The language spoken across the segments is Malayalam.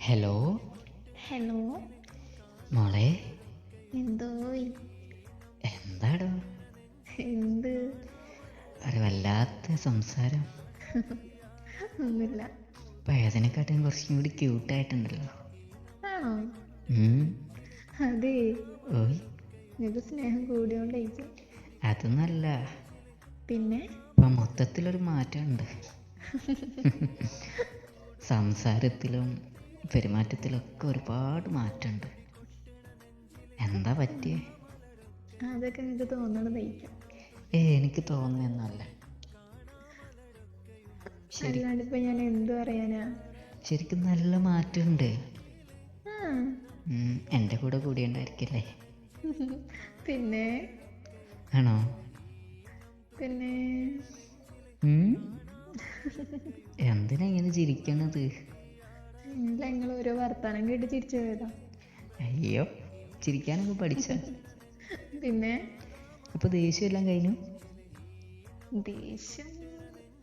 Hello hello. മോളെ, എന്തോയ്? എന്താടോ എന്ത്? ഒരു വല്ലാത്ത സംസാരം? ഒന്നുമില്ല. പഴയതിനെക്കാട്ടും കുറച്ചും കൂടി ക്യൂട്ടായിട്ടുണ്ടല്ലോ. ആണോ? അതെ, ഓയ്, നിനക്ക് സ്നേഹം കൂടിയോണ്ടായിരിക്കും. അതൊന്നല്ല, പിന്നെ ഇപ്പം മൊത്തത്തിലൊരു മാറ്റമുണ്ട്. സംസാരത്തിലും പെരുമാറ്റത്തിലൊക്കെ ഒരുപാട് മാറ്റമുണ്ട്. എന്താ പറ്റിയേ? അതൊക്കെ നിനക്ക് തോന്നണതായിരിക്കും. എനിക്ക് തോന്നുന്നൊന്നുമല്ല. അല്ലാണ്ട് ഇപ്പൊ ഞാൻ എന്തു പറയാനാ? ശരിക്കും നല്ല മാറ്റമുണ്ട്. ആ, എൻ്റെ കൂടെ കൂടിയുണ്ടായിരിക്കില്ലേ? പിന്നെ ആണോ? പിന്നെ എന്തിനാ ഇങ്ങനെ ചിരിക്കണത്? നിങ്ങൾ ഓരോ വർത്താനം കേട്ട് ചിരിച്ചു പോയതാ. അയ്യോ, ചിരിക്കാനൊക്കെ പഠിച്ച? പിന്നെ അപ്പൊ ദേഷ്യം എല്ലാം കഴിഞ്ഞു? ദേഷ്യം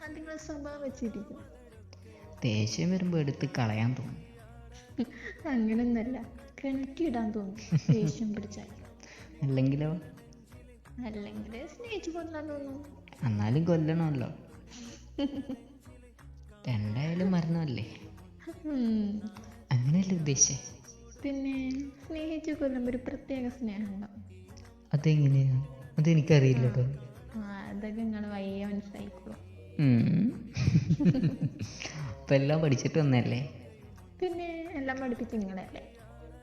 അത് നിങ്ങളെ സ്വഭാവം വെച്ചിരിക്കും. ദേഷ്യം വരുമ്പോൾ എടുത്ത് കളയാൻ തോന്നും. അങ്ങനൊന്നല്ല, കിണറ്റിടാൻ തോന്നും ദേഷ്യം പിടിച്ചാൽ. അല്ലെങ്കിലോ? അല്ലെങ്കിൽ സ്നേഹിച്ചു കൊല്ലാൻ തോന്നും. എന്നാലും കൊല്ലണമല്ലോ. രണ്ടായാലും മരണമല്ലേ? അങ്ങനെയല്ലേ ഉദ്ദേശിച്ചേ? പിന്നെ സ്നേഹിച്ചു കൊല്ലുമ്പോൾ ഒരു പ്രത്യേക സ്നേഹം ഉണ്ടാവും. അതെങ്ങനെയാ? അതെനിക്കറിയില്ല കേട്ടോ. അതൊക്കെ നിങ്ങൾ വയ്യ മനസ്സിലായിക്കോളും. അപ്പം എല്ലാം പഠിച്ചിട്ട് വന്നല്ലേ? പിന്നെ എല്ലാം പഠിപ്പിച്ച് നിങ്ങളല്ലേ.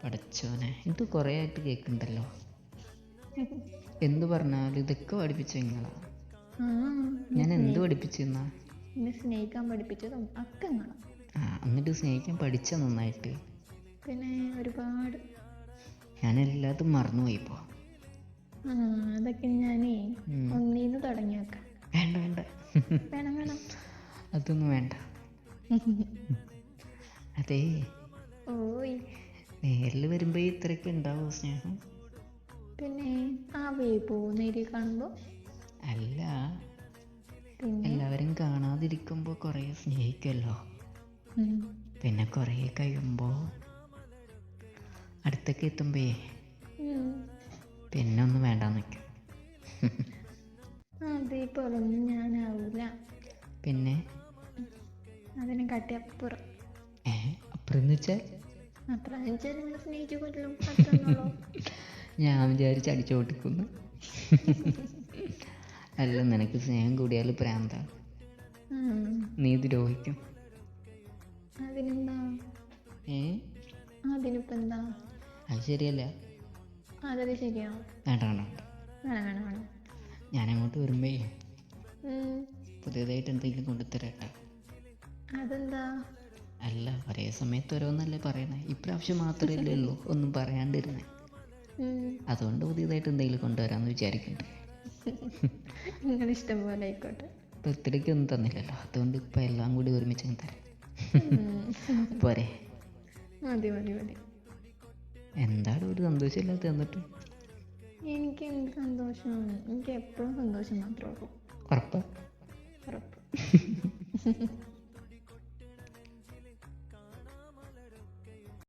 പഠിച്ചോനെ, ഇത് കുറേ ആയിട്ട് കേൾക്കുന്നുണ്ടല്ലോ. എന്ത് പറഞ്ഞാലും ഇതൊക്കെ പഠിപ്പിച്ച നിങ്ങളാ. ഞാൻ എന്ത് പഠിപ്പിച്ചെന്നാ? എന്നെ സ്നേഹിക്കാൻ പഠിപ്പിച്ചതും ഒക്കെ നിങ്ങളാ. എന്നിട്ട് സ്നേഹിക്കാൻ പഠിച്ച നന്നായിട്ട്. പിന്നെ ഒരുപാട്. ഞാൻ എല്ലാതും മറന്നുപോയിപ്പോ. അതൊക്കെ ഞാനേ ഒന്നീന്ന് തുടങ്ങി വെക്കാം. വേണ്ട വേണ്ട, വേണം വേണം. അതൊന്നും വേണ്ട. അതേ, ഓയ്, നേരിൽ വരുമ്പോ ഇത്രയൊക്കെ ഉണ്ടാവോ സ്നേഹം? പിന്നെ ആ വേപ്പോ നേരിൽ കാണുമ്പോ അല്ല, പിന്നെ എല്ലാവരും കാണാതിരിക്കുമ്പോ കുറേ സ്നേഹിക്കുമല്ലോ. പിന്നെ കുറേ കഴിയുമ്പോ അടുത്തൊക്കെ എത്തുമ്പേ പിന്നെ ഒന്നും വേണ്ടാന്ന് വെക്കും. അതേപോലൊന്നും ഞാനാവൂല. പിന്നെ അതിനെ കാട്ടി അപ്പുറം. അപ്പുറം വെച്ചാൽ? അപ്പുറം വെച്ചാൽ നിങ്ങൾ സ്നേഹിച്ചു കൊല്ലും, അത്രയുള്ളൂ. ഞാൻ വിചാരിച്ച് അടിച്ചു പൊട്ടിക്കുന്നു. അല്ല, നിനക്ക് സ്നേഹം കൂടിയാൽ പ്രാന്ത, നീ ദ്രോഹിക്കും. അതിനെന്താ? അതിനിപ്പോ എന്താ? അത് ശരിയല്ല. അതൊക്കെ ശരിയാ. വേണ്ട വേണ്ട വേണ്ട, വേണം വേണം വേണം. ഞാൻ അങ്ങോട്ട് വരുമ്പേ പുതിയതായിട്ട് എന്തെങ്കിലും കൊണ്ടുതരാട്ടോ. അതെന്താ? അല്ല, ഒരേ സമയത്ത് ഓരോന്നല്ലേ പറയണേ. ഇപ്രാവശ്യം മാത്രമല്ലേ ഉള്ളൂ ഒന്നും പറയാണ്ടിരുന്നേ. അതുകൊണ്ട് പുതിയതായിട്ട് എന്തെങ്കിലും കൊണ്ടുവരാമെന്ന് വിചാരിക്കുന്നുണ്ട്. നിങ്ങളിഷ്ടം പോലെ ആയിക്കോട്ടെ. ബർത്ത്ഡേക്ക് ഒന്നും തന്നില്ലല്ലോ, അതുകൊണ്ട് ഇപ്പം എല്ലാം കൂടി ഒരുമിച്ച് തരാം. പോരെ? മതി മതി മതി. എന്താണ് ഒരു സന്തോഷമില്ലാത്ത? എന്നിട്ട് എനിക്ക് എന്ത് സന്തോഷമാണ്? എനിക്ക് എപ്പോഴും സന്തോഷം മാത്രമേ ഉള്ളൂ. ഉറപ്പാ? ഉറപ്പ്.